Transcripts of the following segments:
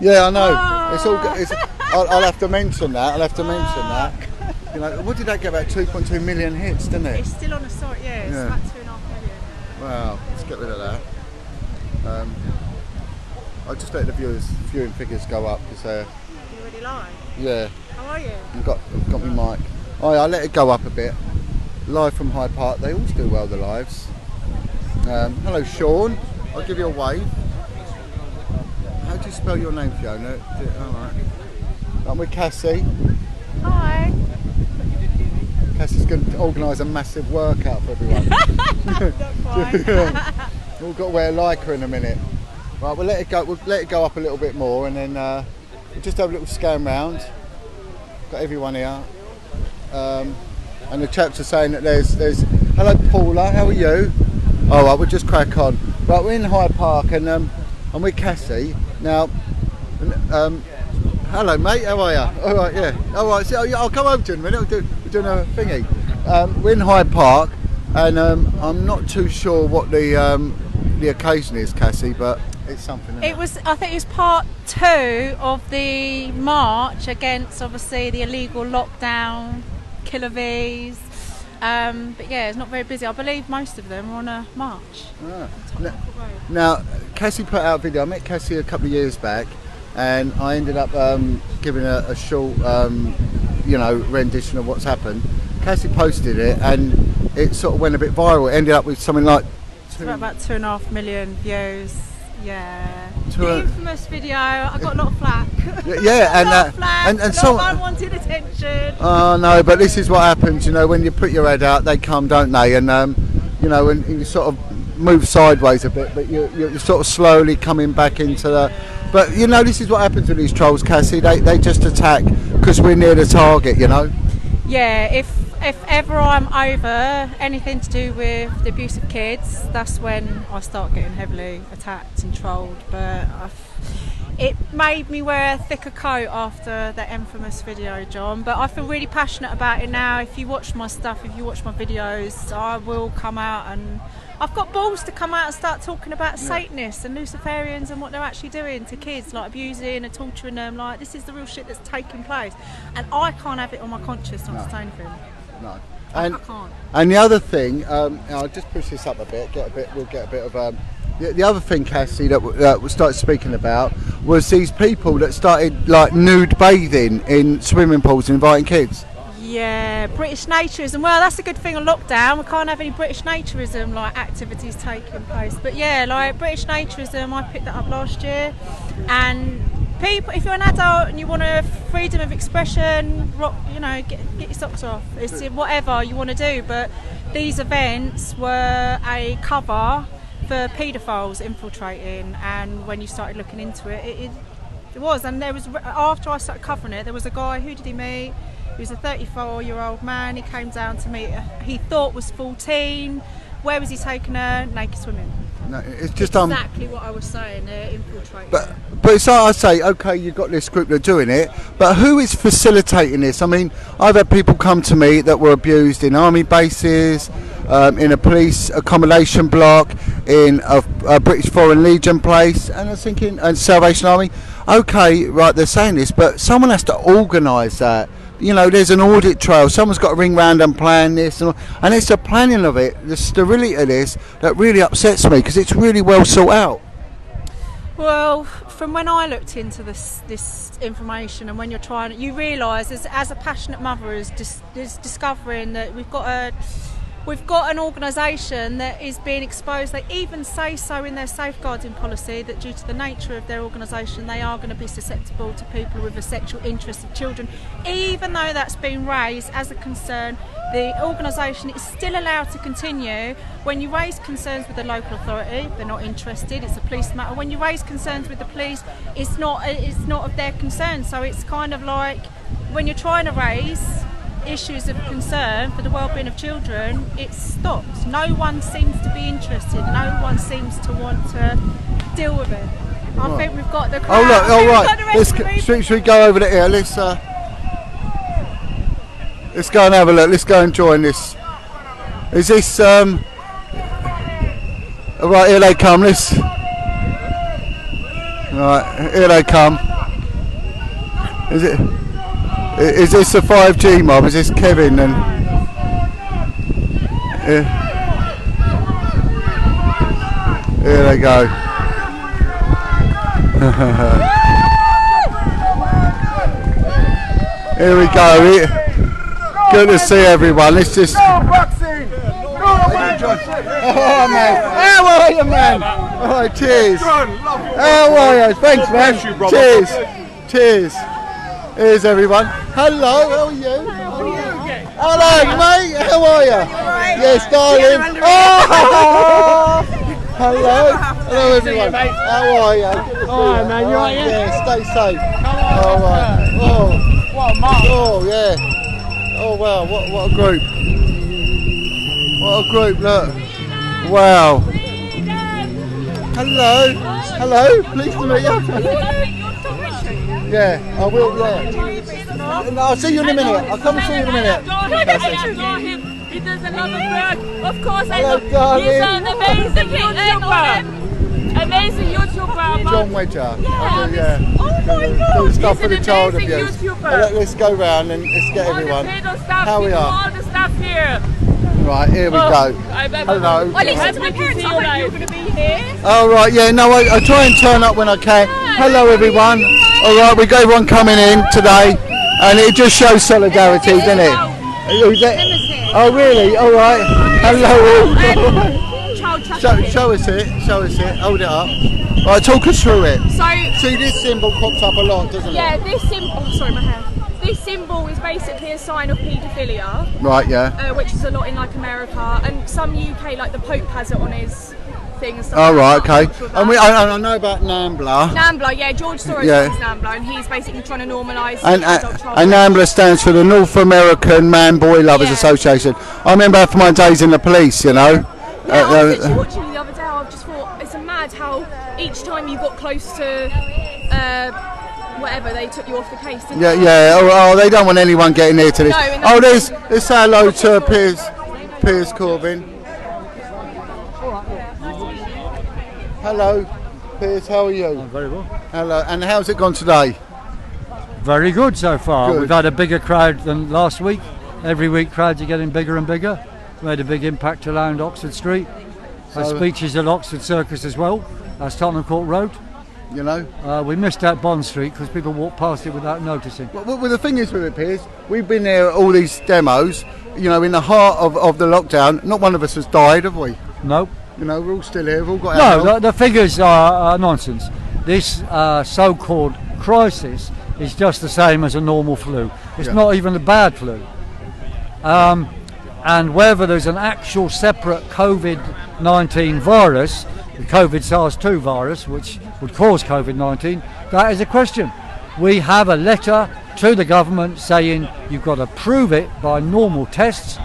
Yeah, I know. Oh. It's all. I'll have to mention that. You know, what did that get? About 2.2 million hits, didn't it? It's still on the site, yeah. It's about 2.5 million. Wow, let's get rid of that. I'll just let the viewing figures go up because You already live? yeah. How are you? I've got my mic. I'll let it go up a bit. Live from Hyde Park. They always do well, the lives. Hello, Sean. I'll give you a wave. How do you spell your name, Fiona? Alright. I'm with Cassie. Hi. Cassie's going to organise a massive workout for everyone. Not quite. We've all got to wear lycra in a minute. Right, we'll let it go. We'll let it go up a little bit more, and then we'll just have a little scan round. Got everyone here, and the chaps are saying that there's. Hello, Paula. How are you? All right, we'll just crack on. Right, we're in Hyde Park, and I'm with Cassie now. Hello, mate. How are you? All right, yeah. All right. So I'll come over to you in a minute. We're doing a thingy. We're in Hyde Park, and I'm not too sure what the occasion is, Cassie, but it's something. I think it was part 2 of the march against, obviously, the illegal lockdown, Killer V's. But yeah, it's not very busy. I believe most of them are on a march. Now, Cassie put out a video. I met Cassie a couple of years back, and I ended up giving a short, rendition of what's happened. Cassie posted it, and it sort of went a bit viral. It ended up with something like about 2.5 million views. Yeah. The infamous video. I got a lot of flack. Yeah, and so I wanted attention. Oh no, but this is what happens. You know, when you put your head out, they come, don't they? And and you sort of move sideways a bit, but you're sort of slowly coming back into the. But this is what happens with these trolls, Cassie. They just attack because we're near the target. Yeah. If ever I'm over anything to do with the abuse of kids, that's when I start getting heavily attacked and trolled. But it made me wear a thicker coat after that infamous video, John. But I feel really passionate about it now. If you watch my stuff, if you watch my videos, I will come out, and I've got balls to come out and start talking about Satanists and Luciferians and what they're actually doing to kids, like abusing and torturing them. Like, this is the real shit that's taking place, and I can't have it on my conscience not to say anything. No. I can't. And the other thing, I'll just push this up a bit. We'll get a bit of. The other thing, Cassie, that we started speaking about was these people that started like nude bathing in swimming pools and inviting kids. Yeah, British naturism. Well, that's a good thing on lockdown. We can't have any British naturism like activities taking place. But yeah, like British naturism, I picked that up last year, and people, if you're an adult and you want a freedom of expression, get your socks off. It's whatever you want to do. But these events were a cover for paedophiles infiltrating, and when you started looking into it, it was. And there was, after I started covering it, there was a guy. Who did he meet? He was a 34-year-old man. He came down to meet her. He thought was 14. Where was he taking her? Naked swimming. No, it's just exactly what I was saying. They're infiltrating. But it's like I say, okay, you've got this group that are doing it, but who is facilitating this? I mean, I've had people come to me that were abused in army bases, in a police accommodation block, in a British Foreign Legion place, and I was thinking, and Salvation Army. Okay, right, they're saying this, but someone has to organise that. There's an audit trail. Someone's got to ring round and plan this, and it's the planning of it, the sterility of this, that really upsets me, because it's really well sought out. Well, from when I looked into this information, and when you're trying, you realise as a passionate mother is discovering that we've got an organisation that is being exposed. They even say so in their safeguarding policy that due to the nature of their organisation, they are going to be susceptible to people with a sexual interest of children. Even though that's been raised as a concern, the organisation is still allowed to continue. When you raise concerns with the local authority, they're not interested. It's a police matter. When you raise concerns with the police, it's not of their concern. So it's kind of like when you're trying to raise issues of concern for the well-being of children, it stops. No one seems to be interested. No one seems to want to deal with it. I think we've got the crowd. Oh look! All right. Should we go over here? Let's go and have a look. Let's go and join this. Is this all right? Here they come. Let's. All Right, here they come. Is this the 5G mob? Is this Kevin and? Here they go. Here we go. Good to see everyone. Let's just. Oh man, how are you, man? Oh, cheers. How are you? Thanks, man. Cheers. Cheers. Here's everyone. Hello, how are you? Hello, mate. How are you? Yes, darling. Oh! Hello. Hello, everyone. How are you? Alright, man. You alright? Yeah, stay safe. All right. Oh. What a mark. Oh, yeah. Oh, wow. What a group. What a group. Look. Wow. Hello. Hello. Pleased to meet you. Yeah, I will, yeah. No, I'll see you in a minute. I'll come and see you in a minute. Adore him. He does a lot of work. Of course, Hello, I know. darling. He's an amazing YouTuber. Amazing YouTuber. John Wedger. Yeah. Oh my God. Do stuff for the He's an child amazing abuse. YouTuber. Let's go round and let's get All everyone. the pedo stuff. How we are. All the stuff here. Right, here we go. Hello. Well, listen to my parents. I thought you were going to be here. Oh, right, yeah, no, I try and turn up when I can. Hello, everyone. All right, we got everyone coming in today, and it just shows solidarity, doesn't it? Oh, really? All right. Hello. Show us it. Show us it. Hold it up. All right, talk us through it. So, see, this symbol pops up a lot, doesn't it? yeah, this symbol. Oh, sorry, my hair. This symbol is basically a sign of paedophilia. Right, yeah. Which is a lot in like America, and some UK, like the Pope has it on his thing and stuff. Oh, right, like okay. And I know about NAMBLA. NAMBLA, yeah, George Soros is NAMBLA, and he's basically trying to normalise adult child and NAMBLA stands for the North American Man-Boy Lovers Association. I remember from my days in the police, you know. Yeah, I was actually watching you the other day. I just thought it's mad how each time you got close to whatever, they took you off the case, didn't they? Yeah. Oh, they don't want anyone getting near to this. No, let's say hello to Piers Corbyn. Hello, Piers. How are you? I'm very well. Hello. And how's it gone today? Very good so far. Good. We've had a bigger crowd than last week. Every week crowds are getting bigger and bigger. We had a big impact around Oxford Street. Our speeches at Oxford Circus as well, as Tottenham Court Road. You know? We missed out Bond Street because people walked past it without noticing. Well, the thing is with it, Piers, we've been there at all these demos, you know, in the heart of the lockdown. Not one of us has died, have we? No. You know, we're all still here, we've all got our No, health. the figures are nonsense. This so-called crisis is just the same as a normal flu. It's not even a bad flu. And whether there's an actual separate COVID-19 virus, the COVID SARS-2 virus, which would cause COVID-19, that is a question. We have a letter to the government saying you've got to prove it by normal tests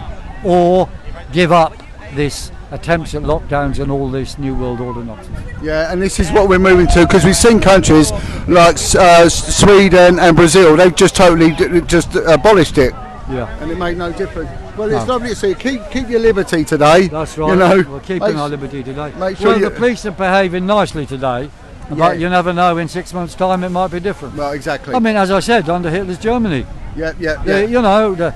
or give up this attempts at lockdowns and all this New World Order nonsense. Yeah, and this is what we're moving to, because we've seen countries like Sweden and Brazil, they've just totally abolished it. Yeah. And it made no difference. Well, it's lovely to see you. Keep your liberty today. That's right. You know, we're keeping our liberty today. Make sure the police are behaving nicely today, but you never know, in 6 months' time it might be different. Well, exactly. I mean, as I said, under Hitler's Germany. Yeah. You know, the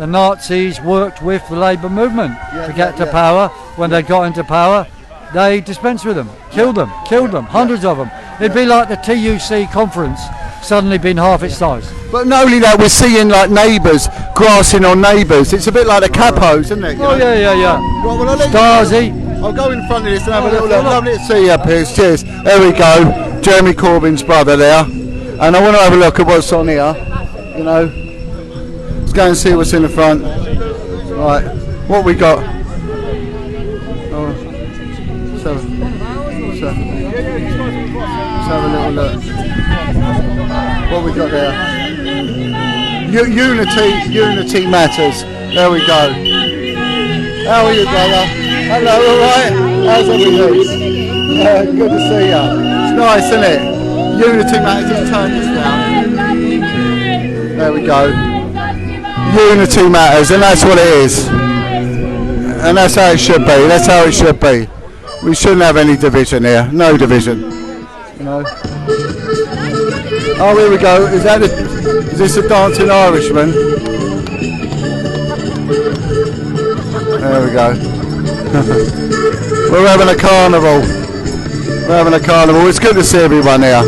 Nazis worked with the labour movement to get to power. When they got into power, they dispensed with them, killed them, hundreds of them. It'd be like the TUC conference suddenly been half its size. But not only that, we're seeing like neighbours grassing on neighbours. It's a bit like the capos, isn't it? Oh, yeah. Well, I'll let Stasi. I'll go in front of this and have a little look. Lovely to see you, Piers. Cheers. There we go. Jeremy Corbyn's brother there. And I want to have a look at what's on here. You know, let's go and see what's in the front. Right, what we got? Oh, let's have a little look. What we got there? Unity matters. There we go. How are you, brother? Hello, all right? How's everything? Good to see you. It's nice, isn't it? Unity matters. Just turn this down. There we go. Unity matters, and that's what it is. And that's how it should be. That's how it should be. We shouldn't have any division here. No division. You know. Oh, here we go. Is this a dancing Irishman? There we go. We're having a carnival. We're having a carnival. It's good to see everyone here.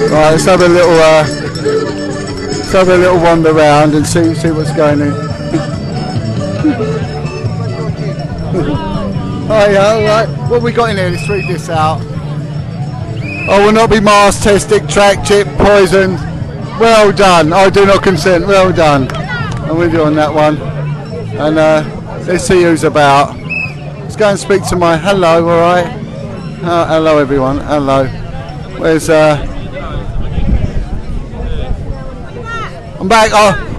Right, let's have a little wander around and see what's going on. Oh yeah, all right. What we got in here? Let's read this out. I will not be mask tested, track chip, poisoned. Well done. I do not consent. Well done. I'm with you on that one. And let's see who's about. Let's go and speak to my hello. All right. Hello everyone. Hello. Where's I'm back.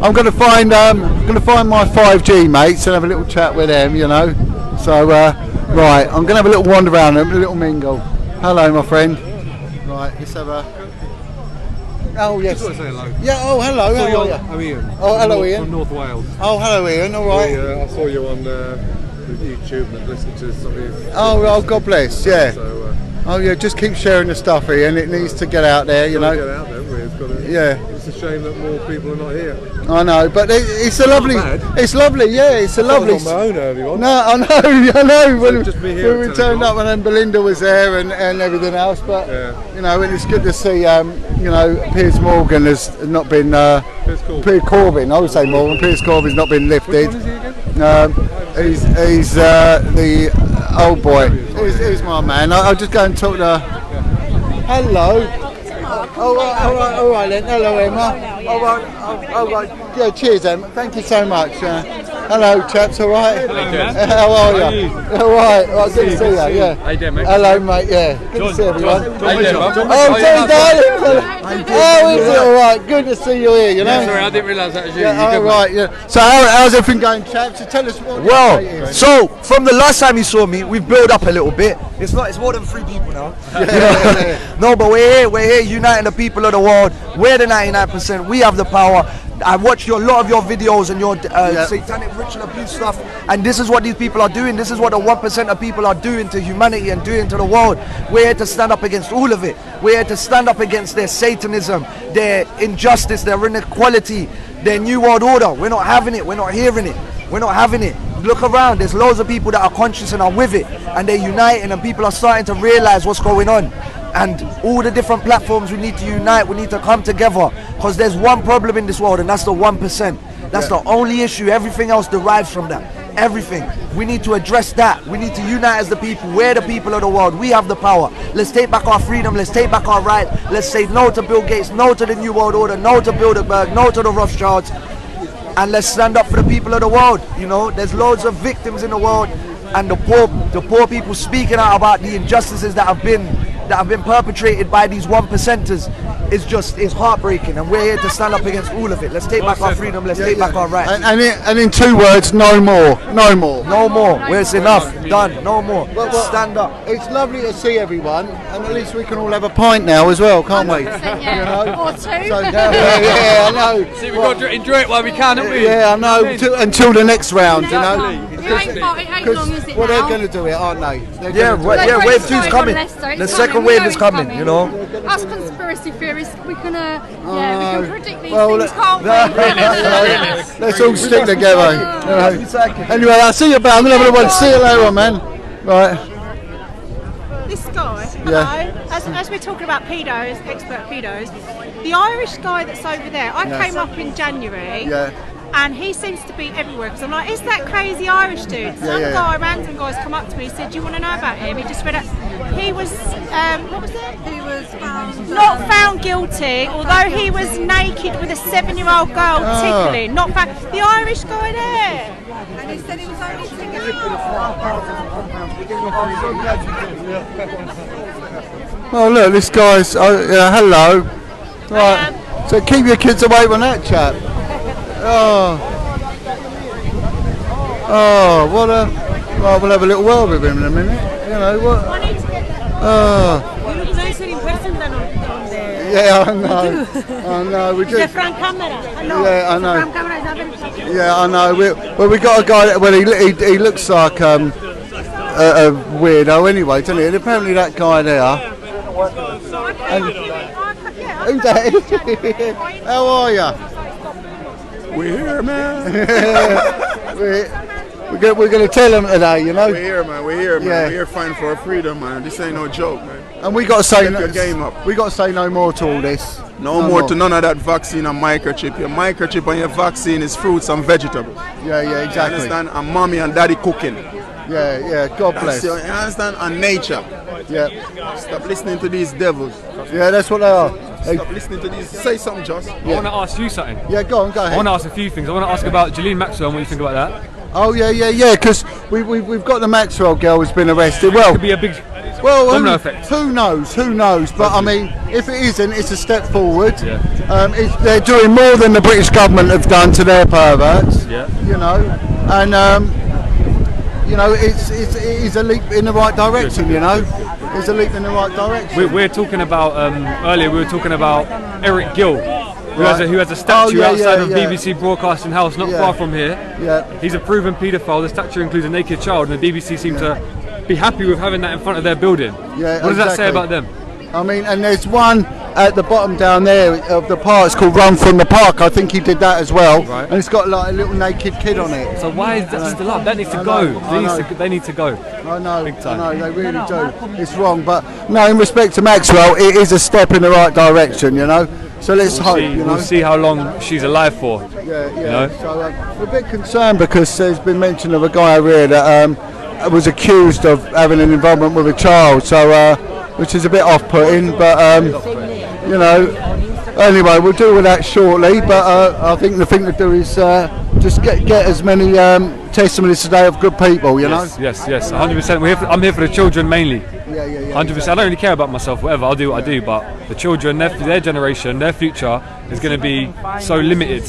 I'm going to find my 5G mates and have a little chat with them. You know. So right. I'm going to have a little wander around and a little mingle. Hello, my friend. Right, let's have a... Oh, yes. Just want to say hello. Yeah, oh, hello. How are you? I'm Ian. Oh, hello, Ian. From North Wales. Oh, hello, Ian. All right. I saw you on YouTube and listened to some of his... Oh, God bless, yeah. So, oh, yeah, just keep sharing the stuff, Ian. It needs to get out there, you know. Get out there, it's got to, yeah. It's a shame that more people are not here. I know, but it's a lovely... It's lovely, yeah, it's a lovely... On my own early on. No, I know. So just me here when we turned up and then Belinda was there and everything else, but, you know, and it's good to see, you know, Piers Morgan has not been... Piers Corbyn, I would say Morgan. Piers Corbyn's not been lifted. Which one is he again? He's the old boy. He's my man. I'll just go and talk to... Hello. All right then. Hello, Emma. All right. Yeah, cheers, Emma. Thank you so much. Hello, chaps. All right. Hello, how are you? All right. Good to see you. Yeah. How you doing, mate? Hello, mate. Yeah. Good to see everyone. How you doing, Bob? Oh, John, darling. Oh, is it all right? Good to see you here. You know. Yeah, sorry, I didn't realise that was you. Yeah, all right. Yeah. So how's everything going, chaps? So tell us what. Well, so from the last time you saw me, we've built up a little bit. It's more than 3 people now. Yeah. No, but we're here uniting the people of the world. We're the 99%. We have the power. I watched a lot of your videos and your satanic ritual abuse stuff, and this is what these people are doing. This is what the 1% of people are doing to humanity and doing to the world. We're here to stand up against all of it. We're here to stand up against their satanism, their injustice, their inequality, their new world order. We're not having it. We're not hearing it. We're not having it. Look around. There's loads of people that are conscious and are with it, and they're uniting, and people are starting to realize what's going on. And all the different platforms, we need to unite, we need to come together, because there's one problem in this world, and that's the 1%. That's the only issue. Everything else derives from that. Everything. We need to address that. We need to unite as the people. We're the people of the world. We have the power. Let's take back our freedom. Let's take back our right. Let's say no to Bill Gates, no to the New World Order, no to Bilderberg, no to the Rothschilds, and let's stand up for the people of the world. You know, there's loads of victims in the world, and the poor people speaking out about the injustices that have been perpetrated by these 1%ers is heartbreaking, and we're here to stand up against all of it. Let's take back our freedom, let's take back our rights. And in 2 words, no more. Where it's enough, done, no more. Stand up. It's lovely to see everyone, and at least we can all have a pint now as well, can't we? Yeah. You know? Or 2. So, yeah, I know. See, we've got to enjoy it while we can, haven't we? Yeah, I know. Until the next round, you know. It ain't long, is it Well, now? they're going to do it, aren't they? Wave 2's coming. The second wave is coming, you know. Us conspiracy theorists, we can predict these Well, things, can't we? Let's all stick together. Anyway, I'll see you about. I'm going to have a little one. See you later, man. Right. This guy, as we're talking about pedos, expert pedos, the Irish guy that's over there, I came up in January. Yeah. And he seems to be everywhere, because I'm like, is that crazy Irish dude? Some guy, random guy's come up to me and said, do you want to know about him? He just read it. He was, what was it? He was found... Not found guilty, although he was naked with a 7-year-old girl tickling. Not found. The Irish guy there. And he said he was only tickling. Oh, look, this guy's. Hello. Right. So keep your kids away from that chap. Oh, what a... Well, we'll have a little word with him in a minute. You know what? Oh. You look nicer in person than on there. Yeah, I know. We It's a just. front camera. Yeah, I know. Front camera is not very... Yeah, I know. We got a guy. Well, he looks like a weirdo anyway, doesn't he? And apparently that guy there. Who's that? How are you? We're here, man. We're going to tell them today, you know. We're here, man. We're Yeah. here fighting for our freedom, man. This ain't no joke, man. And we got to say Step your game up. We got to say no more to all this. No more to none of that vaccine and microchip. Your microchip and your vaccine is fruits and vegetables. Yeah, You exactly. understand? And mommy and daddy cooking. Yeah. God bless. You understand? And nature. Yeah, Stop listening to these devils. yeah, that's what they are. Stop listening to these. Say something, Joss. I want to ask you something. Yeah, go I ahead. want to ask a few things. I want to ask about Ghislaine Maxwell and what you think about that. Oh yeah. Because we've got the Maxwell girl who's been arrested. Well, Could be a big domino effect. who knows? But I mean, if it isn't, it's a step forward. Yeah. They're doing more than the British government have done to their perverts. Yeah. You know, and you know, it is a leap in the right direction. You know, it's a leap in the right direction. We're talking about earlier. We were talking about Eric Gill, who has a statue outside of BBC Broadcasting House, not far from here. Yeah. He's a proven paedophile. The statue includes a naked child, and the BBC seem to be happy with having that in front of their building. Yeah, what does that say exactly. about them? I mean, and there's one at the bottom down there of the park. It's called Run from the Park. I think he did that as well. Right. And it's got like a little naked kid on it. So why is that still up? That needs to I go. know. They need to go. I know, Big time. I know, they really do. It's wrong, but no, in respect to Maxwell, it is a step in the right direction, you know. So let's hope, you know. We'll see how long she's alive for. Yeah. know? So we're a bit concerned because there's been mention of a guy over here that was accused of having an involvement with a child. So, which is a bit off-putting, but you know. Anyway, we'll deal with that shortly. But I think the thing to do is just get as many testimonies today of good people, you know. Yes, 100%. I'm here for the children mainly. Yeah. 100%. I don't really care about myself, whatever. I'll do what I do, but the children, their generation, their future is going to be so limited,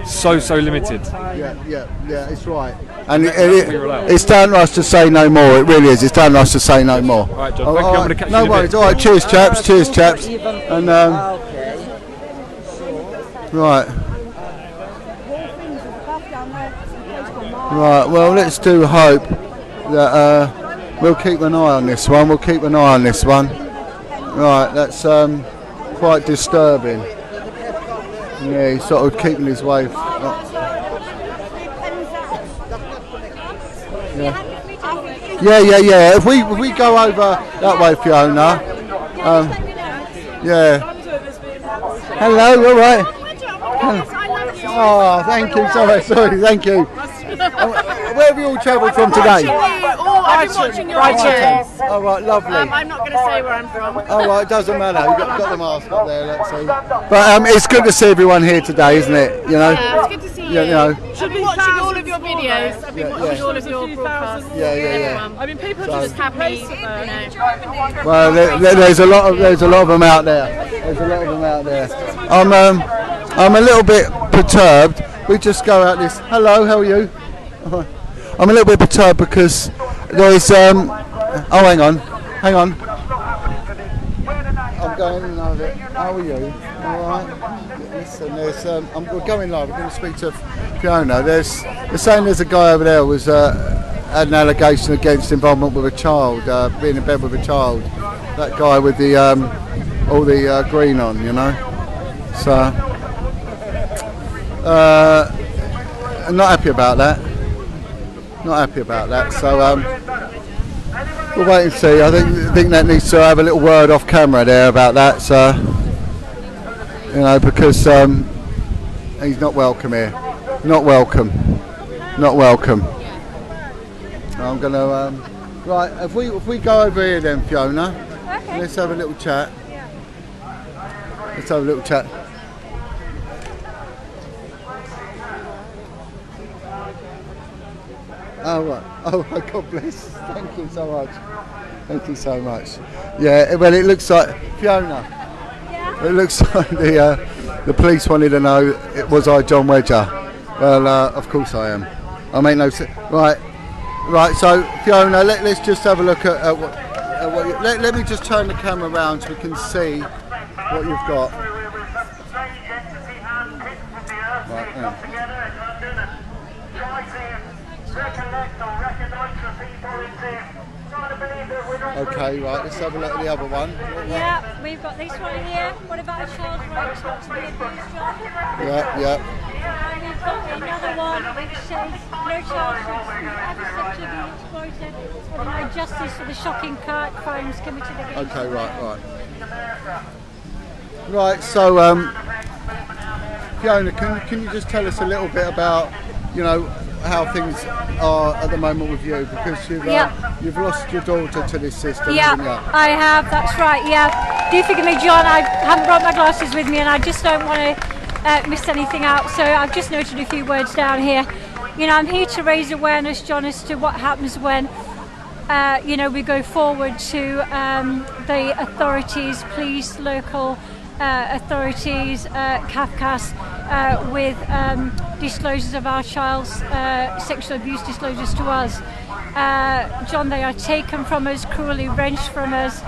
so limited. Yeah, it's right. And it's down to us to say no more. It really is. It's down to us to say no more. All right, John. Thank you. I'm going to catch you no in a worries. bit. All right. Cheers, chaps. And right. Right. Well, let's do hope that we'll keep an eye on this one. Right. That's quite disturbing. Yeah, he's sort of keeping his way. Yeah. If we go over that way, Fiona. Yeah. Hello. All right. Oh, thank you. Sorry. Thank you. Where have you all travelled from today? I've been watching your videos. Oh, right, lovely. I'm not going to say where I'm from. Oh, right, it doesn't matter. You've got the mask up there, let's see. But it's good to see everyone here today, isn't it? You know? Yeah, it's good to see you. You know. I've been watching all of your videos. I've been watching all of your broadcasts. Yeah. I mean, people just happy, you know. Well, there's a lot of them out there. I'm a little bit perturbed. We just go out this. Hello, how are you? I'm a little bit perturbed because there's oh, hang on. I'm going in over it. How are you? All right. Listen, we're going live. We're going to speak to Fiona. They're saying there's a guy over there was had an allegation against involvement with a child, being in bed with a child. That guy with the all the green on, you know. So I'm not happy about that. So we'll wait and see. I think that needs to have a little word off camera there about that. So you know, because he's not welcome here. Not welcome. I'm gonna right. If we go over here then, Fiona. Okay. Let's have a little chat. Oh, right. Oh, God bless. Thank you so much. Yeah, well, it looks like, Fiona, it looks like the police wanted to know, was I John Wedger? Well, of course I am. I make no sense. Right, so, Fiona, let's just have a look at what let me just turn the camera around so we can see what you've got. Right, yeah. Okay, right, let's have a look at the other one. Yeah, we've got this one here. What about a child's right not to be abused, John? Yeah. And we've got another one which says no child should ever sexually be exploited or denied justice for the shocking crimes committed against Okay, them. right. Right, so Fiona, can you just tell us a little bit about, how things are at the moment with you, because you've lost your daughter to this system, haven't you? I have, that's right, Do forgive me, John, I haven't brought my glasses with me and I just don't want to miss anything out, so I've just noted a few words down here. I'm here to raise awareness, John, as to what happens when we go forward to the authorities, police, local authorities, CAFCAS, with disclosures of our child's sexual abuse disclosures to us. John, they are taken from us, cruelly wrenched from us.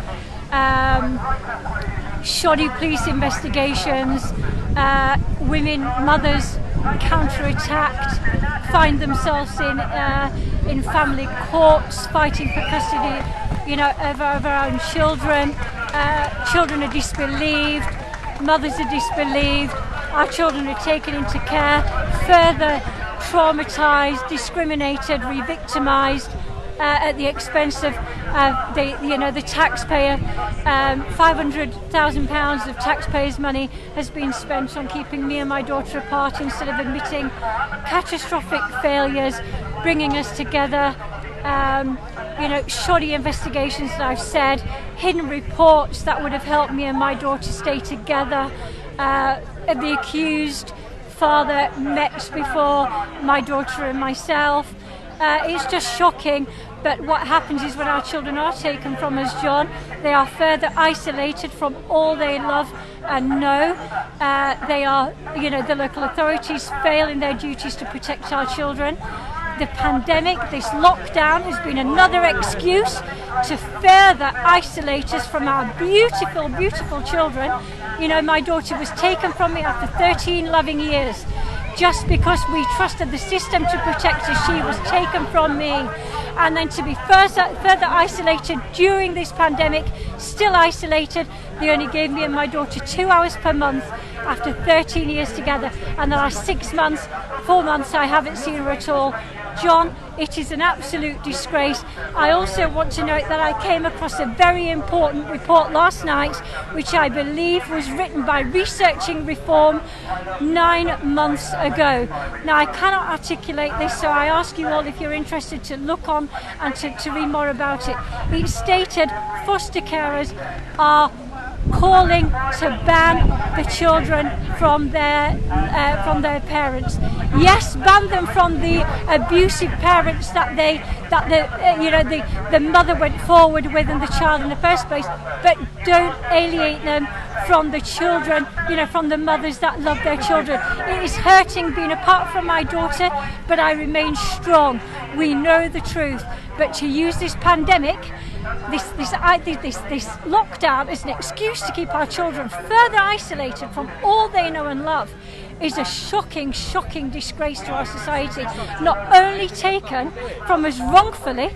Shoddy police investigations, women, mothers counter-attacked, find themselves in family courts fighting for custody, of our own children. Children are disbelieved, mothers are disbelieved, our children are taken into care, further traumatised, discriminated, re-victimised at the expense of the taxpayer. £500,000 of taxpayers' money has been spent on keeping me and my daughter apart instead of admitting catastrophic failures, bringing us together. Shoddy investigations that I've said, hidden reports that would have helped me and my daughter stay together. The accused father met before my daughter and myself. It's just shocking, but what happens is when our children are taken from us, John, they are further isolated from all they love and know. They are, the local authorities fail in their duties to protect our children. The pandemic, this lockdown, has been another excuse to further isolate us from our beautiful, beautiful children. My daughter was taken from me after 13 loving years. Just because we trusted the system to protect her, she was taken from me. And then to be further isolated during this pandemic, still isolated. They only gave me and my daughter 2 hours per month after 13 years together. And the last 4 months, I haven't seen her at all. John, it is an absolute disgrace. I also want to note that I came across a very important report last night, which I believe was written by Researching Reform 9 months ago. Now, I cannot articulate this, so I ask you all, if you're interested, to look on and to read more about it. It stated foster carers are calling to ban the children from their parents. Yes, ban them from the abusive parents that the mother went forward with and the child in the first place, but don't alienate them from the children, from the mothers that love their children. It is hurting being apart from my daughter, but I remain strong. We know the truth, but to use this pandemic, this lockdown as an excuse to keep our children further isolated from all they know and love is a shocking, shocking disgrace to our society. Not only taken from us wrongfully,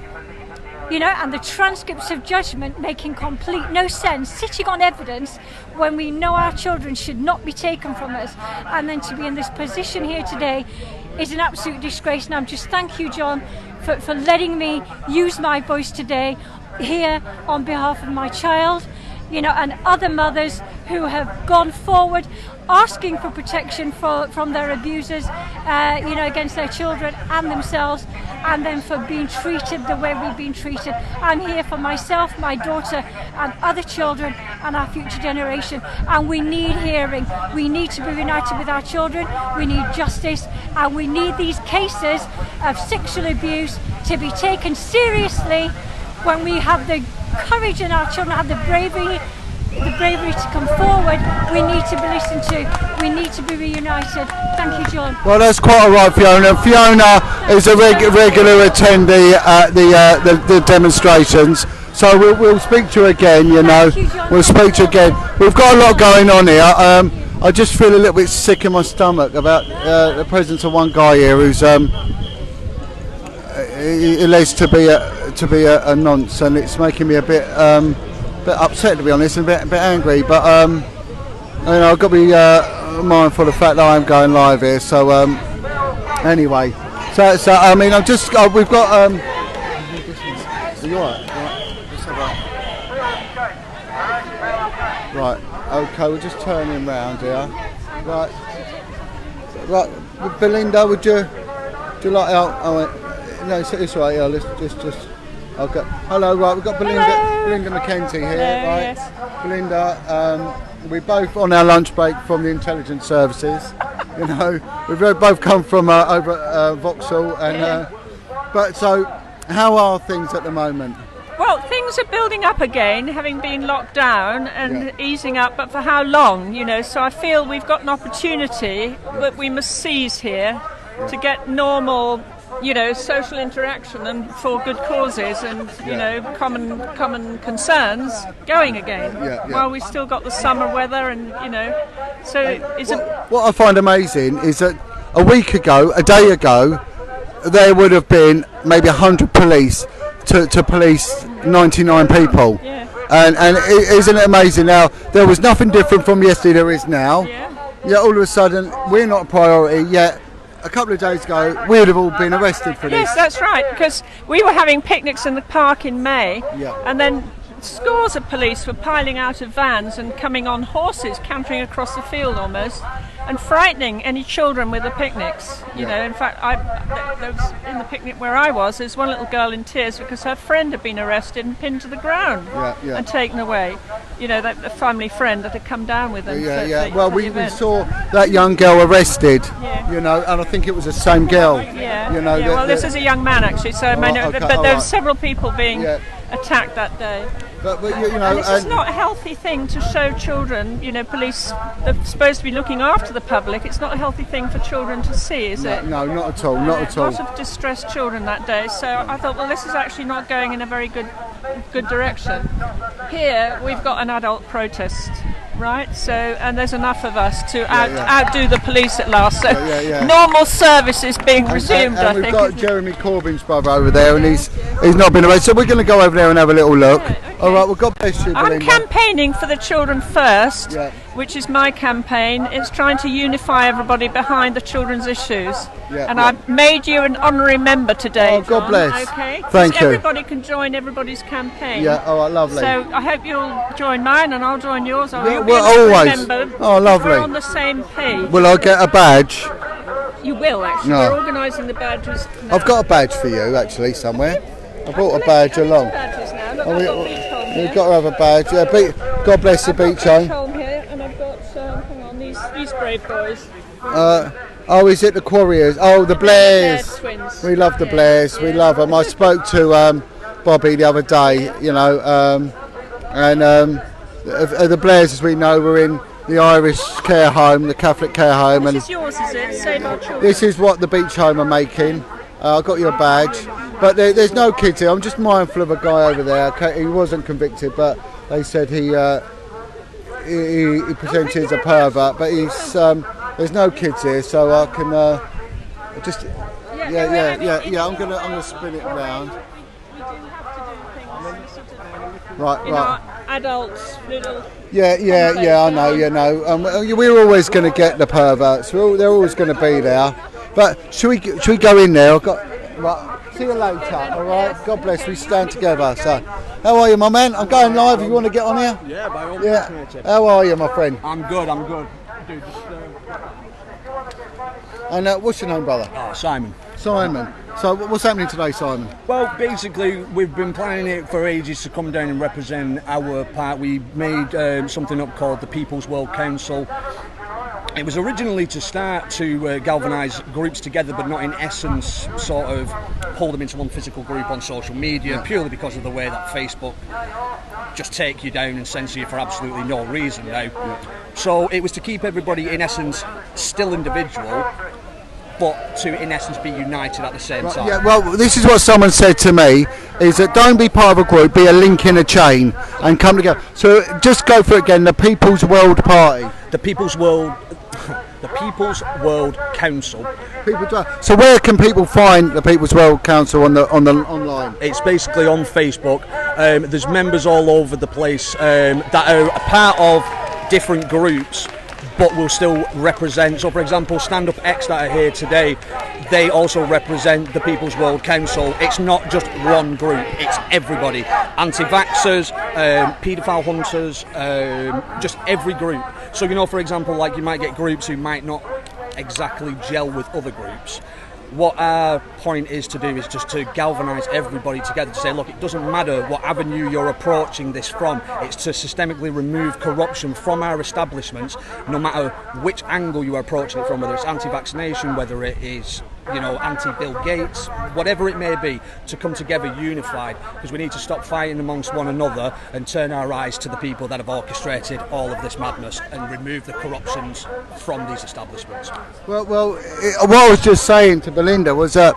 and the transcripts of judgment making complete no sense, sitting on evidence when we know our children should not be taken from us, and then to be in this position here today is an absolute disgrace. And I'm just thank you, John, for letting me use my voice today here on behalf of my child, and other mothers who have gone forward asking for protection from their abusers, against their children and themselves, and then for being treated the way we've been treated. I'm here for myself, my daughter, and other children, and our future generation. And we need hearing. We need to be united with our children. We need justice, and we need these cases of sexual abuse to be taken seriously. When we have the courage and our children have the bravery to come forward, we need to be listened to. We need to be reunited. Thank you, John. Well, that's quite all right, Fiona. Fiona is a regular attendee at the demonstrations, so we'll speak to you again. We'll speak to you again. We've got a lot going on here. I just feel a little bit sick in my stomach about the presence of one guy here who's alleged to be to be a nonce, and it's making me a bit upset, to be honest, and a bit angry. But I've got to be mindful of the fact that I'm going live here. So anyway, so I mean, I'm just we've got. Are you all right? Let's have a- Right. Okay, we're just turning round here. Right. Belinda, would you like out? Oh, no, it's right. Yeah, let's just. Okay. Hello. Right, we've got Belinda Mackenzie here. Hello, right. yes. Belinda, we're both on our lunch break from the intelligence services. We've both come from over at Vauxhall, and but so, how are things at the moment? Well, things are building up again, having been locked down and easing up, but for how long, So I feel we've got an opportunity that we must seize here to get normal, social interaction and for good causes and, common concerns going again. While we still got the summer weather and, so What I find amazing is that a day ago, there would have been maybe 100 police to police 99 people. And isn't it amazing? Now, there was nothing different from yesterday, there is now. Yeah, all of a sudden, we're not a priority, yet a couple of days ago, we would have all been arrested for this. Yes, that's right, because we were having picnics in the park in May, and then scores of police were piling out of vans and coming on horses, cantering across the field almost, and frightening any children with the picnics. In fact, there was, in the picnic where I was, there's one little girl in tears because her friend had been arrested and pinned to the ground and taken away. That the family friend that had come down with them. Well, we saw that young girl arrested. And I think it was the same girl. Well, this is a young man actually. So but there were several people being attacked that day. But this is not a healthy thing to show children. Police, they're supposed to be looking after the public. It's not a healthy thing for children to see, is it? No, not at all. Not at all. A lot of distressed children that day. So I thought, well, this is actually not going in a very good direction. Here we've got an adult protest, right? So, and there's enough of us to outdo the police at last. So normal service is being resumed. And we've got Jeremy Corbyn's brother over there, and he's not been arrested. So we're going to go over there and have a little look. All right. Well, God bless you, Belinda. I'm campaigning for the Children First, which is my campaign. It's trying to unify everybody behind the children's issues. And I've made you an honorary member today. Oh, God bless. Okay. Thank you. Everybody can join everybody's campaign. Yeah. All right. Lovely. So I hope you'll join mine, and I'll join yours. We're always. Oh, lovely. We're on the same page. Will I get a badge? You will actually. No. We're organising the badges. Now. I've got a badge for you actually somewhere. I brought a badge along. Badges now. Look, I've got Beach Home here. You've got to have a badge. Yeah. God bless the Beach Home. Home here, and I've got hang on, these brave boys. Is it the Quarriers? Oh, the Blairs. Twins. We love the Blairs. We love them. I spoke to Bobby the other day. The Blairs, as we know, were in the Irish care home, the Catholic care home. This is yours, is it? Save Our Children. This is what the Beach Home are making. I got your badge, but there's no kids here. I'm just mindful of a guy over there. Okay, he wasn't convicted, but they said he presented as a pervert. But there's no kids here, so I can just I'm gonna spin it around. We do have to do things sort of Right. Our adults, little. I know. We're always going to get the perverts. They're always going to be there. But should we go in there? See you later. All right. God bless. We stand together. So, how are you, my man? I'm going live. You want to get on here? Yeah, by all means. How are you, my friend? I'm good. Dude, And what's your name, brother? Simon. Simon. So what's happening today, Simon? Well, basically, we've been planning it for ages to come down and represent our part. We made something up called the People's World Council. It was originally to start to galvanise groups together, but not in essence sort of pull them into one physical group on social media, purely because of the way that Facebook just take you down and censor you for absolutely no reason now. So it was to keep everybody, in essence, still individual, but to, in essence, be united at the same time. Yeah, well, this is what someone said to me, is that don't be part of a group, be a link in a chain and come together. So just go for it again, the People's World Party. The People's World... the People's World Council. So where can people find the People's World Council on the online? It's basically on Facebook. There's members all over the place that are a part of different groups, but will still represent. So, for example, Stand Up X that are here today, they also represent the People's World Council. It's not just one group; it's everybody. Anti-vaxxers, paedophile hunters, just every group. So, you know, for example, like you might get groups who might not exactly gel with other groups. What our point is to do is just to galvanise everybody together to say, look, it doesn't matter what avenue you're approaching this from, it's to systemically remove corruption from our establishments, no matter which angle you are approaching it from, whether it's anti-vaccination, whether it is, you know, anti-Bill Gates, whatever it may be, to come together unified, because we need to stop fighting amongst one another and turn our eyes to the people that have orchestrated all of this madness and remove the corruptions from these establishments. Well, what I was just saying to Belinda was that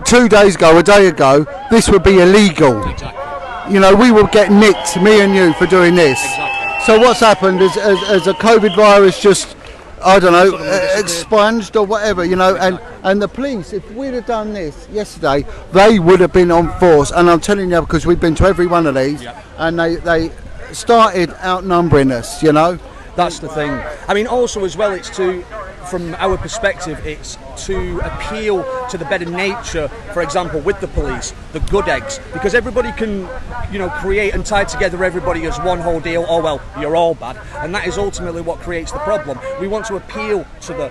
2 days ago, a day ago, this would be illegal. Exactly. You know, we will get nicked, me and you, for doing this. Exactly. So what's happened is a COVID virus just, I don't know, expunged or whatever, you know, and the police, if we'd have done this yesterday, they would have been on force. And I'm telling you, because we've been to every one of these, and they started outnumbering us, you know. That's the thing. I mean, also as well, it's to, from our perspective, it's to appeal to the better nature, for example, with the police, the good eggs, because everybody can, you know, create and tie together everybody as one whole deal. Oh, well, you're all bad. And that is ultimately what creates the problem. We want to appeal to the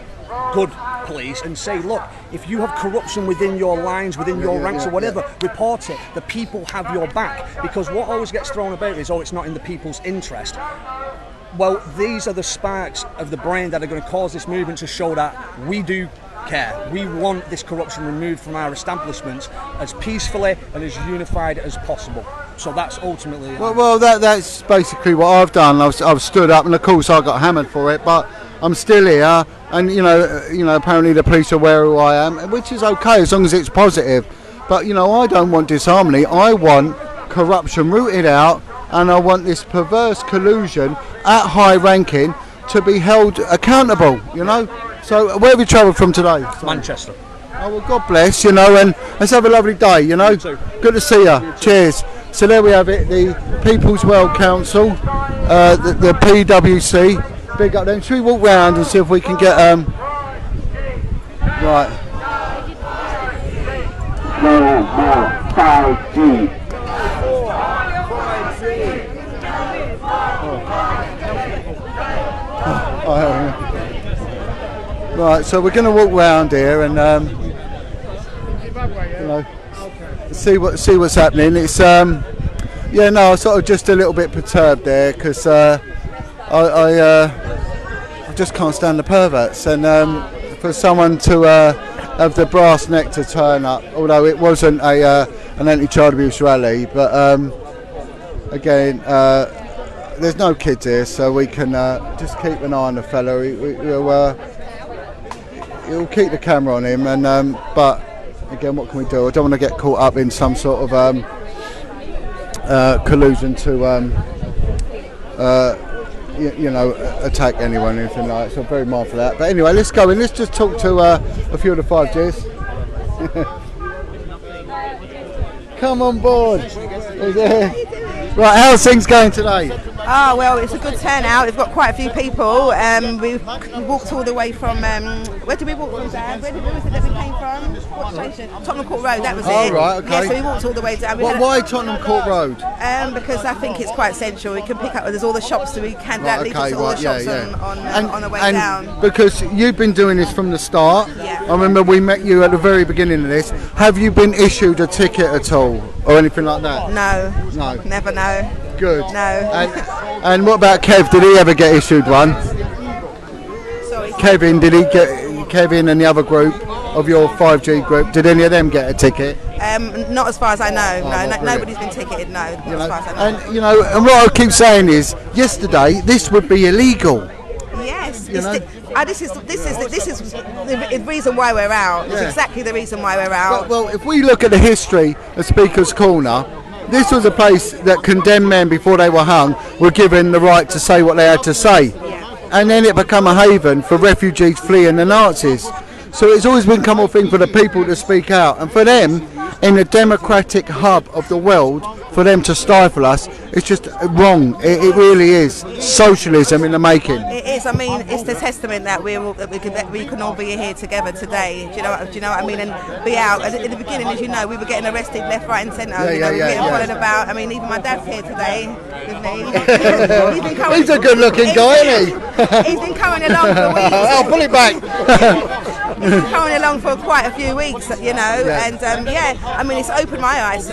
good police and say, look, if you have corruption within your lines, within your ranks or whatever, report it. The people have your back. Because what always gets thrown about is, oh, it's not in the people's interest. Well, these are the sparks of the brain that are going to cause this movement to show that we do care. We want this corruption removed from our establishments as peacefully and as unified as possible. So that's ultimately... Well, that's basically what I've done. I've stood up, and of course I got hammered for it, but I'm still here, and you know, apparently the police are aware who I am, which is okay as long as it's positive. But you know, I don't want disharmony. I want corruption rooted out, and I want this perverse collusion at high ranking to be held accountable, you know. So where have you travelled from today? Manchester. Oh, well, God bless, you know, and let's have a lovely day, you know. You too. Good to see you. Cheers. So there we have it, the People's World Council, the PWC. Big up then. Should we walk round and see if we can get right. No more 5G. Right, so we're going to walk round here and you know, see what's happening. It's yeah, no, I'm sort of just a little bit perturbed there because I just can't stand the perverts, and for someone to have the brass neck to turn up, although it wasn't an anti-child abuse rally, but again, there's no kids here, so we can just keep an eye on the fella. We'll keep the camera on him, and but again, what can we do? I don't want to get caught up in some sort of collusion to you know, attack anyone or anything like that, so I'm very mindful of that. But anyway, let's go in, let's just talk to a few of the 5Gs. Come on board. Right, how's things going today? Oh, well, it's a good turnout. We've got quite a few people. We walked all the way from, where did we walk from, Dan? Where was it that we came from? What station? Tottenham Court Road, that was it. Oh, right, okay. Yeah, so we walked all the way down. Why Tottenham Court Road? Because I think it's quite central. We can pick up, there's all the shops, so we can lead us to all the shops on the way down. Because you've been doing this from the start. Yeah. I remember we met you at the very beginning of this. Have you been issued a ticket at all, or anything like that? No. Never, no. Good. No. And what about Kev? Did he ever get issued one? Sorry. Kevin and the other group of your 5G group, did any of them get a ticket? Not as far as I know. Oh, nobody's been ticketed. No, not as far as I know. And you know, and what I keep saying is, yesterday this would be illegal. Yes. This is the reason why we're out. It's exactly the reason why we're out. Well, if we look at the history of Speaker's Corner, this was a place that condemned men before they were hung were given the right to say what they had to say. and then it became a haven for refugees fleeing the Nazis. So it's always been come a thing for the people to speak out, and for them, in the democratic hub of the world, for them to stifle us, it's just wrong. It really is socialism in the making. It is. I mean, it's the testament that we can all be here together today. Do you know what I mean? And be out. At the beginning, as you know, we were getting arrested left, right, and centre. We were getting followed about. I mean, even my dad's here today with me. He's a good-looking guy, isn't he? He's been coming along for weeks. I'll pull it back. He's been coming along for quite a few weeks, and I mean, it's opened my eyes.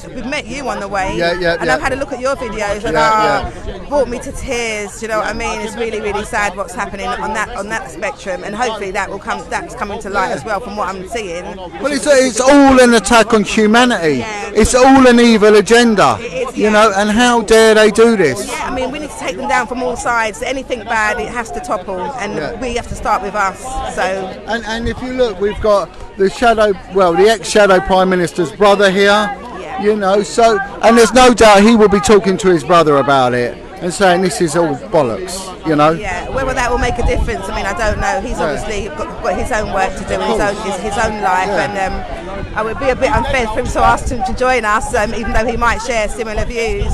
We've met you on the way, and I've had a look at your videos, and brought me to tears. Do you know what I mean? It's really, really sad what's happening on that spectrum, and hopefully that's coming to light as well from what I'm seeing. Well, it's all an attack on humanity. Yeah. It's all an evil agenda. It is, you know, and how dare they do this? Yeah, I mean, we need to take them down from all sides. Anything bad, it has to topple, and we have to start with us. So. And if you look, we've got the ex-shadow Prime Minister's brother here, you know, so, and there's no doubt he will be talking to his brother about it and saying this is all bollocks, you know. Yeah, whether that will make a difference, I mean, I don't know. He's obviously got his own work to do, his own life, and it would be a bit unfair for him to ask him to join us, even though he might share similar views.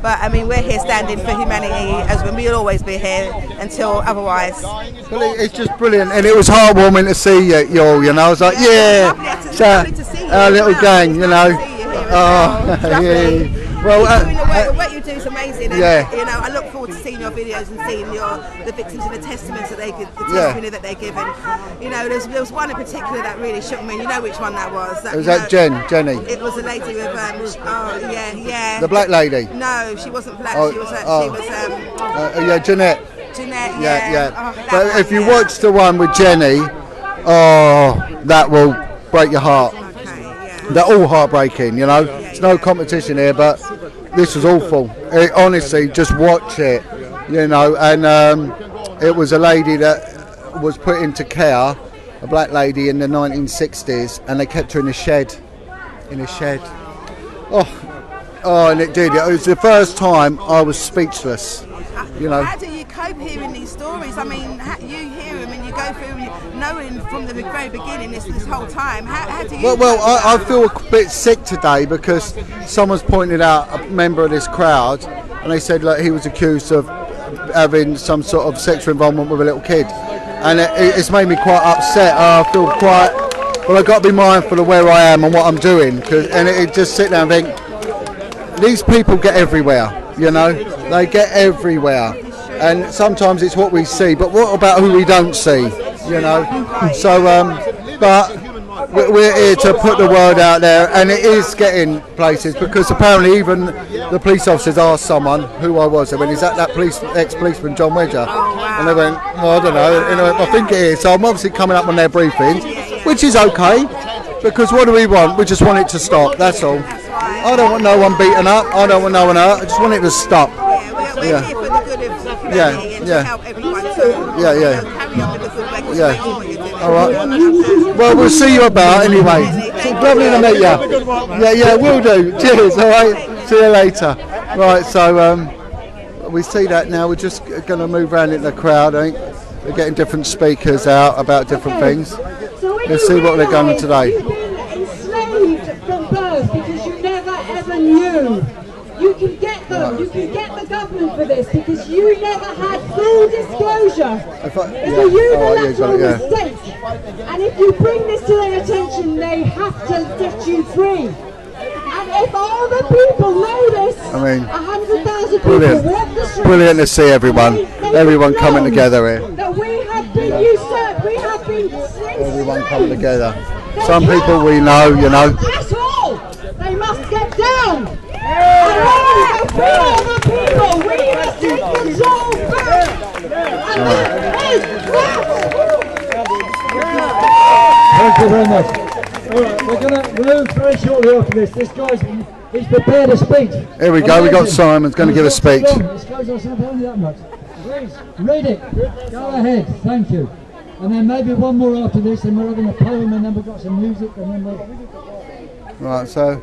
But I mean, we're here standing for humanity, as we'll always be here until otherwise. Well, it's just brilliant, and it was heartwarming to see you all. You know, I was like, it's lovely to see you our little gang, you know. Well, the work you do is amazing. And, you know, I look forward to seeing your videos and seeing the victims and the testaments that they give, the testimony that they give. And you know, there was one in particular that really shook me. And you know which one that was? Was that Jenny? It was a lady with the black lady. No, she wasn't black. She was Jeanette. Jeanette. Yeah. But if you watch the one with Jenny, that will break your heart. They're all heartbreaking, you know. There's no competition here, but this was awful. Honestly, just watch it, you know. And it was a lady that was put into care, a black lady in the 1960s, and they kept her in a shed. And it did. It was the first time I was speechless. You know. How do you cope hearing these stories? I mean, you hear them and you go through knowing from the very beginning this whole time. How do you? Well, I feel a bit sick today because someone's pointed out a member of this crowd, and they said like he was accused of having some sort of sexual involvement with a little kid, and it's made me quite upset. I feel quite. Well, I've got to be mindful of where I am and what I'm doing, and it just sit there and think these people get everywhere. You know, they get everywhere, and sometimes it's what we see, but what about who we don't see, you know? So, but we're here to put the word out there, and it is getting places, because apparently even the police officers asked someone who I was. They went, is that ex-policeman John Wedger? And they went, well, I don't know, I think it is. So I'm obviously coming up on their briefings, which is okay, because what do we want? We just want it to stop, that's all. I don't want no one beaten up. I don't want no one hurt. I just want it to stop. We're here for the good of humanity and to help everyone. So carry on with the good work. All right. Well, we'll see you about anyway. Lovely to meet you. Yeah, we'll do. Cheers. All right. See you later. Right. So we see that now. We're just going to move around in the crowd. I think they're getting different speakers out about different things. Let's see what they're going today. From birth, because you never ever knew. You can get them, you can get the government for this, because you never had full disclosure. It's a unilateral mistake. And if you bring this to their attention, they have to get you free. And if all the people know this, 100,000 people walk the streets. Brilliant to see everyone coming together here. That we have been usurped, we have been everyone coming together. Some people we know, you know. At all, they must get down. And we all the people, we must take control first. And that is Thank you very much. All right, we're going to move very shortly after this. This guy's he's prepared a speech. Here we go. We got Simon's going to give a speech. This goes on only that much. Please read it. Go ahead. Thank you. And then maybe one more after this, and we're having a poem, and then we've got some music, and then we'll... Right, so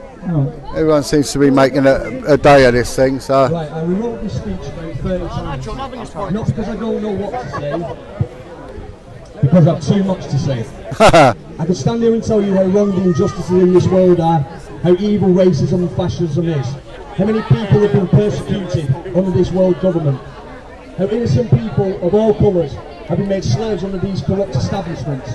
everyone seems to be making a day of this thing. So. Right, I rewrote this speech about 30 times. Not because I don't know what to say, because I've too much to say. I could stand here and tell you how wrong the injustices in this world are, how evil racism and fascism is, how many people have been persecuted under this world government, how innocent people of all colours have been made slaves under these corrupt establishments,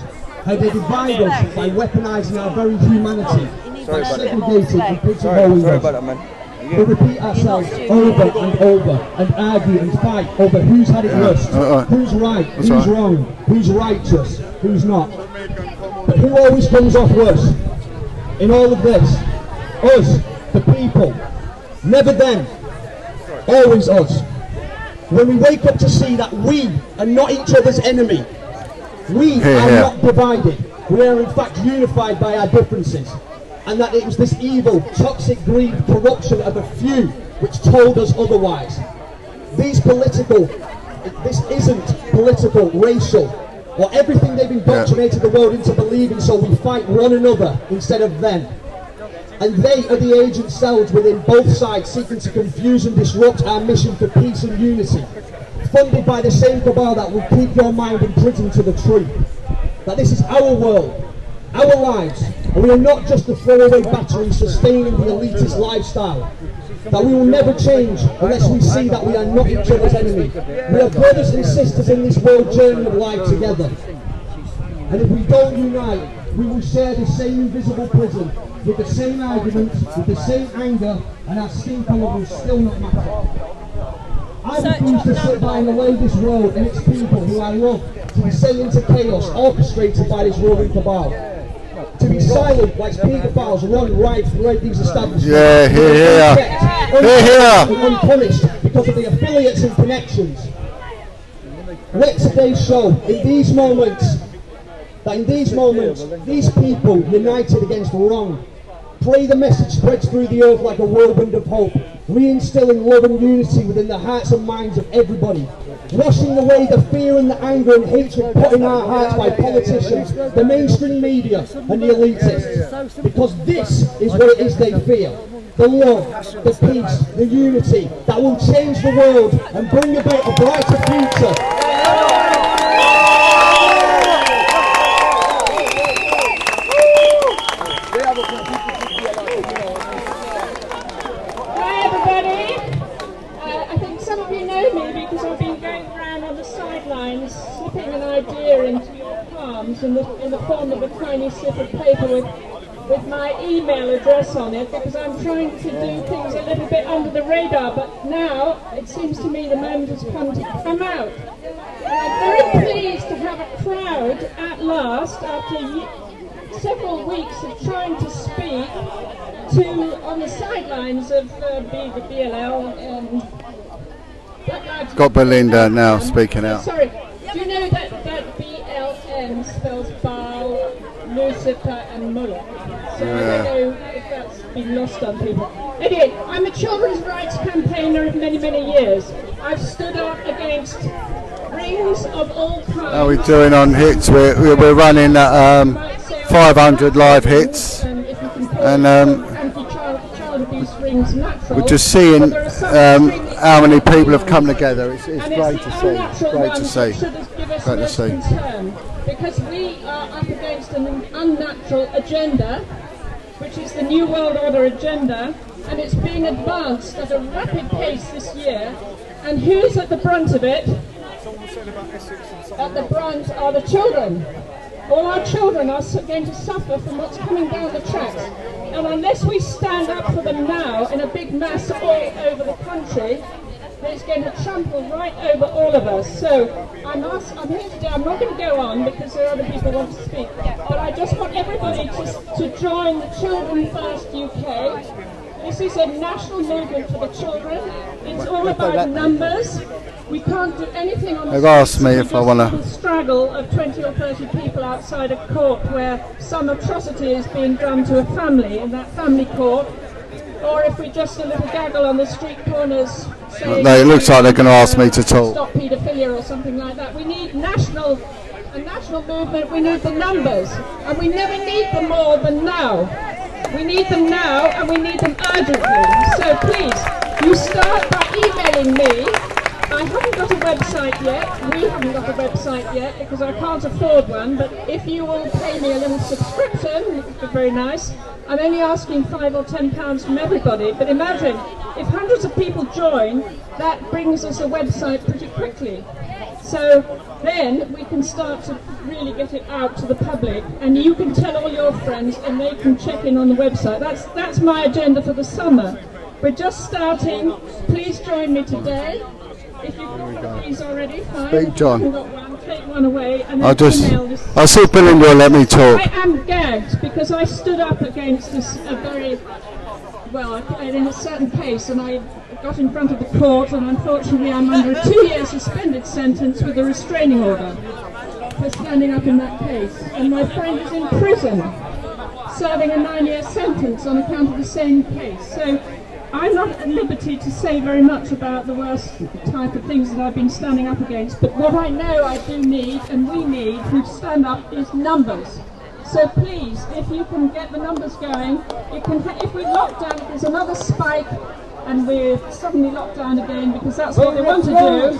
how they divide us by weaponising our very humanity, by segregating and pigeonholing us. We repeat ourselves over and over and argue and fight over who's had it worst, who's right, who's wrong, who's righteous, who's not. But who always comes off worse in all of this? Us, the people. Never them, always us. When we wake up to see that we are not each other's enemy, we are not divided, we are in fact unified by our differences, and that it was this evil, toxic greed, corruption of a few which told us otherwise. This isn't political, racial, or everything they've indoctrinated the world into believing, so we fight one another instead of them. And they are the agent cells within both sides seeking to confuse and disrupt our mission for peace and unity, funded by the same cabal that will keep your mind imprisoned to the truth. That this is our world, our lives, and we are not just a throwaway battery sustaining the elitist lifestyle. That we will never change unless we see that we are not each other's enemy. We are brothers and sisters in this world journey of life together. And if we don't unite, we will share the same invisible prison, with the same arguments, with the same anger, and our skin colour will still not matter. I refuse to sit by and allow this world and its people who I love to be sent into chaos orchestrated by this ruling cabal. To be silent like paedophiles run right throughout these establishments. Yeah, here. Unpunished because of the affiliates and connections. Let today show, in these moments, these people united against wrong. Pray the message spreads through the earth like a whirlwind of hope, reinstilling love and unity within the hearts and minds of everybody, washing away the fear and the anger and hatred put in our hearts by politicians, the mainstream media and the elitists, because this is what it is they fear. The love, the peace, the unity that will change the world and bring about a brighter future. Slipping an idea into your palms in the form of a tiny slip of paper with my email address on it, because I'm trying to do things a little bit under the radar, but now it seems to me the moment has come to come out. And I'm very pleased to have a crowd at last, after several weeks of trying to speak on the sidelines of the BLL. Got Belinda now speaking out. Sorry, do you know that BLM spells Baal, Lucifer and Mullah? So I don't know if that's been lost on people. Anyway, I'm a children's rights campaigner of many, many years. I've stood up against rings of all kinds. How are we doing on hits? We're running at 500 live hits. And we're just seeing how many people have come together. It's great to see. Great to see. Great to see. Because we are up against an unnatural agenda, which is the New World Order agenda, and it's being advanced at a rapid pace this year. And who's at the brunt of it? At the brunt are the children. All our children are going to suffer from what's coming down the tracks. And unless we stand up for them now in a big mass all over the country, it's going to trample right over all of us. So I'm here today, I'm not going to go on because there are other people who want to speak, but I just want everybody to join the Children First UK. This is a national movement for the children. It's all about numbers. We can't do anything on They've asked me if I want to straggle of 20 or 30 people outside a court where some atrocity is being done to a family in that family court, or if we just a little gaggle on the street corners saying, it looks like they're going to ask me to talk. Stop paedophilia or something like that. We need a national movement. We need the numbers, and we never need them more than now. We need them now, and we need them urgently. So please, you start by emailing me. I haven't got a website yet. We haven't got a website yet because I can't afford one. But if you will pay me a little subscription, it would be very nice. I'm only asking £5 or £10 from everybody. But imagine if hundreds of people join, that brings us a website pretty quickly. So then we can start to really get it out to the public, and you can tell all your friends, and they can check in on the website. That's my agenda for the summer. We're just starting. Please join me today. If you've got these already, fine. Big John. If you've got one, take one away, and then I'll see if Belinda will let me talk. I am gagged because I stood up against this in a certain case, and I got in front of the court, and unfortunately I'm under a 2-year suspended sentence with a restraining order for standing up in that case. And my friend is in prison, serving a 9-year sentence on account of the same case. So I'm not at liberty to say very much about the worst type of things that I've been standing up against, but what I know I do need, and we need, to stand up, is numbers. So please, if you can get the numbers going, if we lock down, if there's another spike, and we're suddenly locked down again, because that's what they want to do.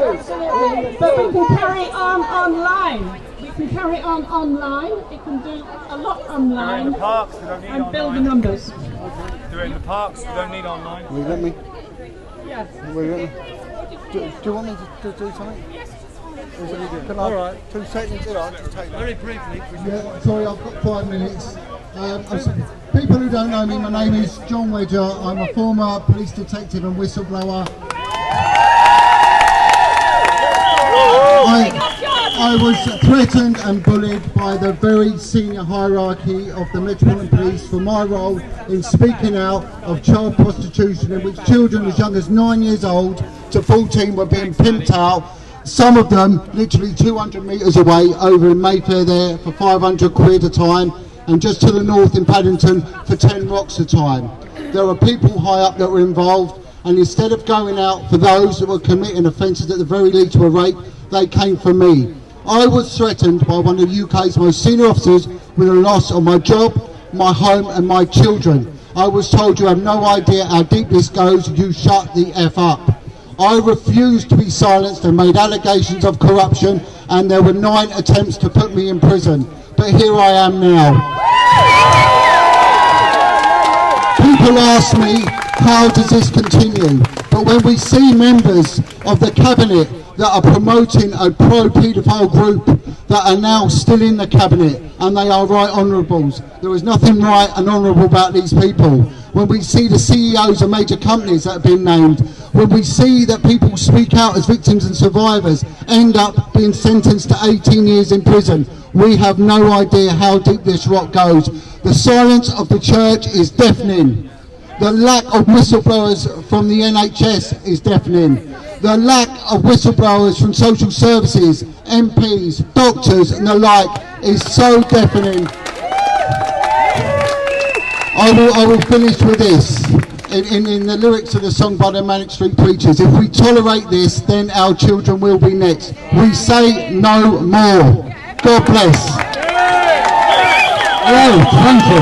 Absolutely. But we can carry on online. We can carry on online. It can do a lot online. In the parks, we don't need and build online. the numbers. Do it in the parks, we don't need online. Will you let me? Yes. Will you let me? Do you want me to do something? Yes. Can I? All right. 2 seconds. Very briefly. Yeah, sorry, I've got 5 minutes. People who don't know me, my name is John Wedger. I'm a former police detective and whistleblower. I was threatened and bullied by the very senior hierarchy of the Metropolitan Police for my role in speaking out of child prostitution, in which children as young as 9 years old to 14 were being pimped out. Some of them literally 200 metres away over in Mayfair there for 500 quid a time, and just to the north in Paddington for 10 rocks a time. There are people high up that were involved, and instead of going out for those that were committing offences at the very least were rape, they came for me. I was threatened by one of the UK's most senior officers with a loss of my job, my home and my children. I was told, you have no idea how deep this goes, you shut the F up. I refused to be silenced and made allegations of corruption, and there were 9 attempts to put me in prison. But here I am now. People ask me, how does this continue? But when we see members of the cabinet that are promoting a pro-paedophile group that are now still in the cabinet, and they are right honourables, there is nothing right and honourable about these people. When we see the CEOs of major companies that have been named, when we see that people speak out as victims and survivors end up being sentenced to 18 years in prison, we have no idea how deep this rot goes. The silence of the church is deafening. The lack of whistleblowers from the NHS is deafening. The lack of whistleblowers from social services, MPs, doctors and the like is so deafening. I will finish with this. In the lyrics of the song by the Manic Street Preachers, if we tolerate this, then our children will be next. We say no more. God bless. Oh, thank you.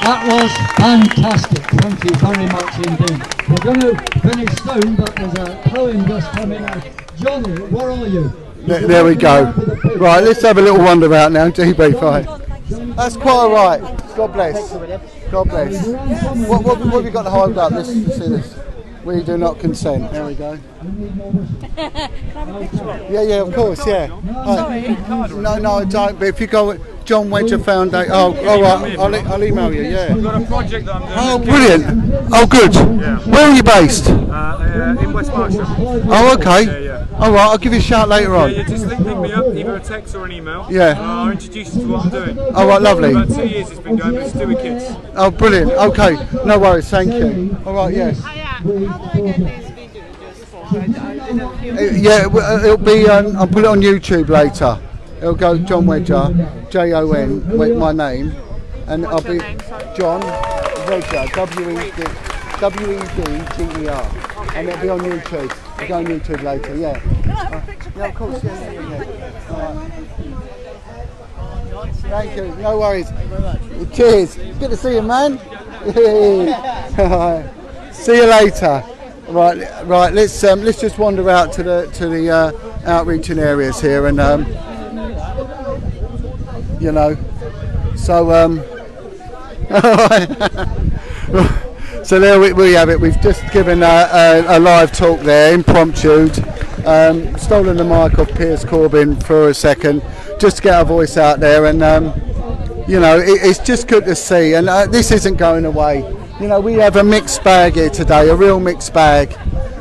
That was fantastic. Thank you very much indeed. We're going to finish soon, but there's a poem just coming out. Johnny, where are you? There we go. Right, let's have a little wander out now. GB, fine. That's quite all right. God bless. God bless. What have you got to hold up? Let's see this. We do not consent. There we go. Can I have a picture? Yeah, of course, yeah. No, I don't. But if you go at John Wedger Foundation, all right, I'll email you. Yeah. I've got a project that I'm doing. Oh, brilliant. Oh, good. Yeah. Where are you based? In West Berkshire. Oh, okay. Yeah. All right, I'll give you a shout later on. Yeah, just link me up, either a text or an email. Yeah. I'll introduce you to what I'm doing. Oh, right, lovely. About 2 years it's been going, but it's to do with kids. Oh, brilliant. Okay, no worries. Thank you. All right, yes. How do I get these videos? Yeah, it'll be. I'll put it on YouTube later. It'll go John Wedger, Jon with my name, and I'll be John Wedger, W-E-D-G-E-R, and it'll be on YouTube. It'll go on YouTube later. Yeah. Can I have a picture? Yeah, of course. Yeah. All right. Thank you. No worries. Cheers. Good to see you, man. See you later. Right. Let's just wander out to the outreaching areas here, and you know. So so there we have it. We've just given a live talk there, impromptu. Stolen the mic off Piers Corbyn for a second, just to get our voice out there, and you know, it's just good to see. And this isn't going away. You know, we have a mixed bag here today, a real mixed bag,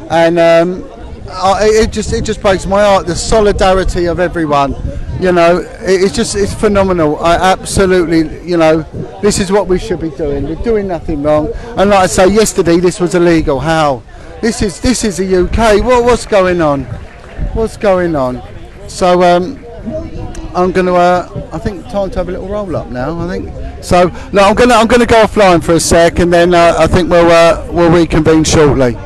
and it just breaks my heart. The solidarity of everyone. You know, it's phenomenal. I absolutely, you know, this is what we should be doing. We're doing nothing wrong. And like I say, yesterday this was illegal. How? This is the UK. What's going on? What's going on? So I'm going to. I think time to have a little roll up now. I think so. No, I'm going to go offline for a sec, and then I think we'll reconvene shortly.